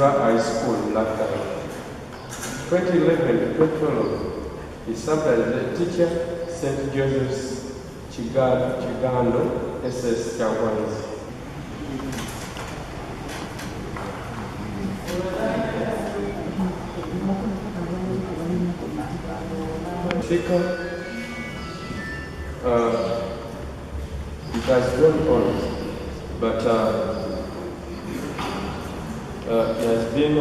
High School, Laba. 2011 to 2012, he served as a teacher, St. Joseph's Chigando, SS Changwanzi. Second, it has gone on, but it has been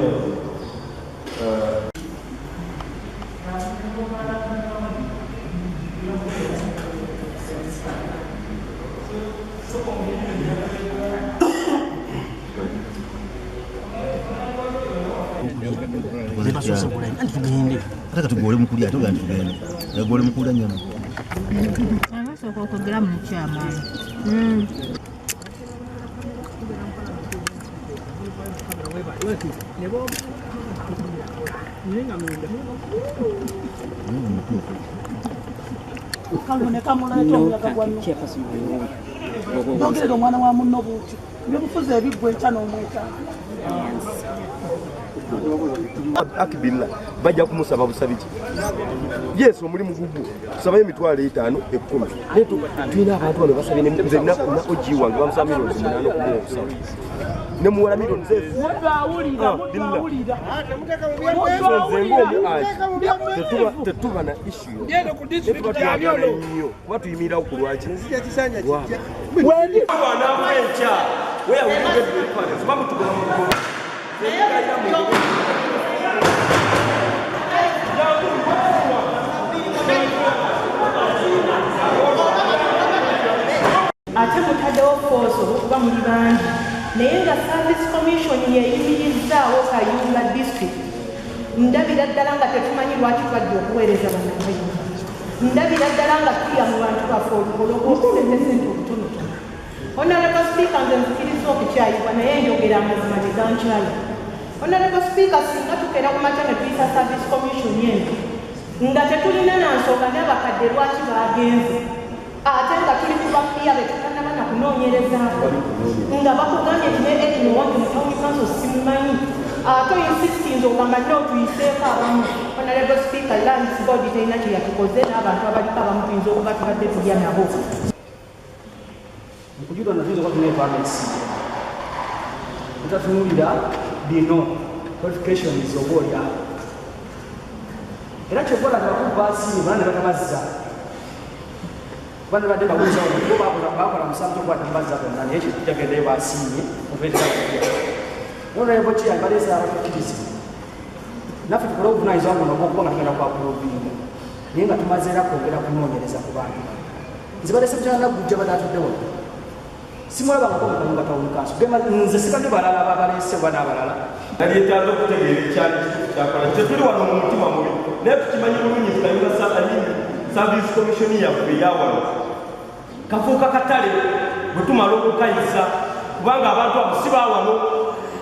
Hata tugole mukuli atoga ntugende. Yagole mukula nyama. Soko ko gram ni chama. Kaloneka mulato yakagwano. Ngero mwana wa munno buti. Byobufuze ebigwe cyano mweka. Akibilla bajja kumusaba busabiki. Yes omuli mugugu tusabaye emitwalo 5 10. Leto twina abantu bano basabe ne nze na oji wange bamusaba milioni 8 okumusaba. Ne muwala milioni 7. Tetuba na issue. Ngendo ku district ya Byolo. Watu yimira okulwachi. Nzija kisanya kijja. Wendi wana wencha. Where we get the reference. Sababu tuko ate mutaddewo fooso okuba muli bangi naye nga service commission yeyimirizaawo Kayunga district ndabira ddala nga tetumanyi lwaki twadde okuweereza bannakayunga ndabira ddala nga tuya mu bantu baffe olugologo okuleeta sente obutonotono honorable speaker nze nzikiriza okukyayibwa naye njogera amazima tegankyala Honorable Speaker, singa tukera ku makya ne tuyisa Service Commission yeno nga tetulina nansonga n'abakadde lwaki baagenze ate nga tuli kubafiya betutanaba na kunoonyerezaako nga bakugambye tine edinowange mu County Council simumanyi ate insistinze ogamba nno tuyiseeko abamu. Honorable Speaker, Lands Board terina kye yatukoze n'abantu abaliko abamu tuyinza okuba tubadde tulya nabo. Okujuda na tuyinza okuba tuneefaana ensigo etatunulira bino qualifications oba olyawo era kyokola tebakubaasiime bana ne batabazza bana badde babuuza bakola musanvu kyokwata mubazza bonna naye kitagendeyo baasiimye onoyebo kiyali baleesa abatukkiriza naffe tukole obuvunaanyizibwa buno obwokuba nga tugenda kwakulobinga naye nga tumaze era kwongera kunoonyereza ku bantu nze baleese mukyalanaggujja batatuddewo simulabangako mukalunga tawunikanso nze sikadde balala babaleese oba n'abalala nalyetanza okutegeera ekyali kyakola tetuli wano mu mutima mubi naye tukimanyi bulungi Kayunga Service Commission yaffe eyawano kafuuka katale bwe tumala okukayisa kubanga abantu abo si baawano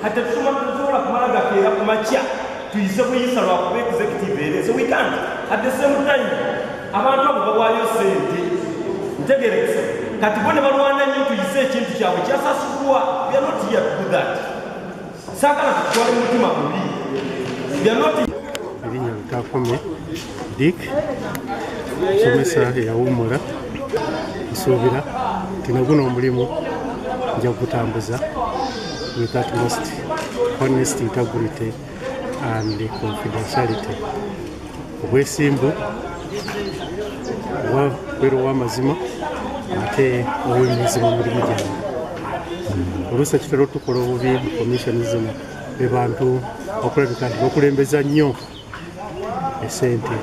kati tetusobola kumala gakeera ku makya tuyise buyisa lwakuba executive ere so we can't at the same time abantu abo bawaayo sente ntegerekesa kati bo ne balwana nnyo tuyise ekintu kyabwe kyasasulwa we are not here to do that saagala tutwale mutima mubi we are not erinnya Lutakome Dick somesa yawumula nsuubira tina guno omulimu nja kutambuza with utmost honesty, integrity and confidentiality. Obwesimbu wero w'amazima ate ow'emizimu mulimu gyange. Oluusi kitera otukola obubi commissionism ebantu okulabika nti bakulembeza nnyo esente.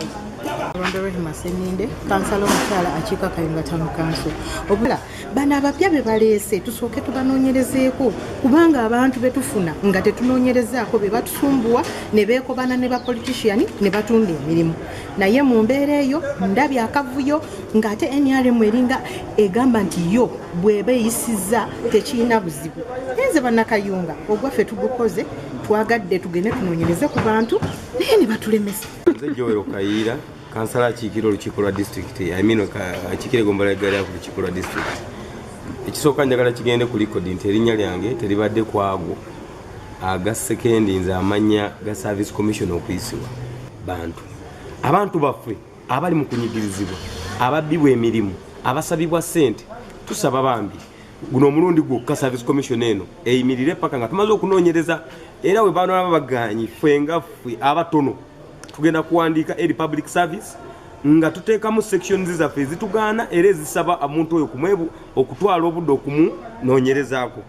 Maseninde kansala omukyala akiika Kayunga Town Council obula bano abapya be baleese tusooke tubanoonyerezeeko kubanga abantu betufuna nga tetunoonyerezaako be batusumbuwa ne beekobana ne bapolitician ne batunda emirimu naye mu mbeera eyo ndabye akavuyo ng'ate NRM eringa egamba nti yo bw'eba eyisizza tekiina buzibu nze bannakayunga ogwaffe tugukoze twagadde tugende tunoonyereze ku bantu naye ne batulemesa. Nze Joel Kayiira kansala akiikira olukiiko lwa district akiikira egombolola eggala ku lukiiko lwa district. Ekisooka njagala kigende ku likodi nti erinnya lyange teribadde kwago aga sekendi nze amanya ga Service Commission okuyisibwa abantu baffe abali mu kunyigirizibwa ababbibwa emirimu abasabibwa ssente tusaba bambi guno omulundi gwokka Service Commission eno eyimirire paka nga tumaze okunoonyereza era we baana baganyi ffe nga ffe abatono tugenda kuwandiika eri public service nga tuteekamu sections zaffe ezitugaana era ezisaba omuntu oyo kumwebu okutwala obudde okumunoonyerezaako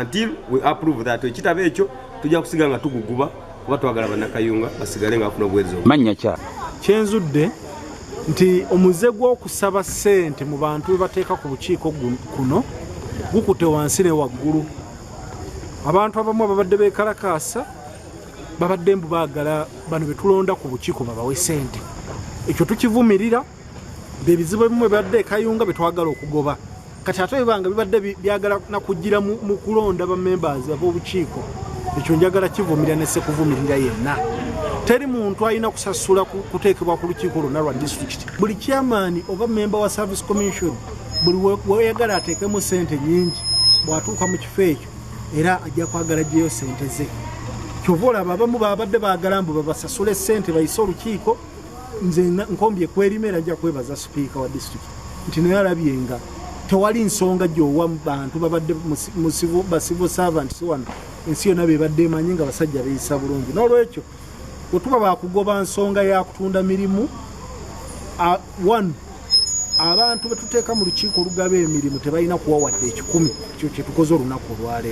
until we approve that ekitabo ekyo tujja kusiga nga tuguguba kuba twagala bannakayunga basigale nga bafuna obuweereza mannya kya kyenzudde nti omuze gw'okusaba ssente mu bantu be bateeka ku bukiiko kuno gukute wansi ne waggulu. Abantu abamu ababadde beekalakaasa babadde mbu baagala bano betulonda ku bukiiko babawe ssente. Ekyo tukivumirira bebizibu ebimu bibadde Kayunga betwagala okugoba kati ate bibanga bibadde byagala nakujjira mu kulonda ba members ab'obukiiko ekyo njagala kivumirira ne sekuvumirira yenna. Teri muntu alina kusasula kuteekebwa ku lukiiko lwonna lwa district. Buli chairman oba member wa Service Commission buli weyagala ateekemu ssente nnyingi bw'atuuka mu kifo ekyo era ajja kwagala gyeyo ssente ze. Kyova olaba abamu babadde baagala mbu babasasule ssente bayise olukiiko nze nkombye kwerimera ajja kwebaza sipiika wa district nti naye alabye nga tewali nsonga gy'owa bantu babadde ba civil servants wano ensi yonna bebadde emanyi nga basajja beeyisa bulungi. N'olwekyo bwe tuba bakugoba nsonga ya kutunda mirimu abantu betuteeka mu lukiiko olugaba emirimu tebalina kuwa wadde 10. Ekyo kye tukoze olunaku olwaleero.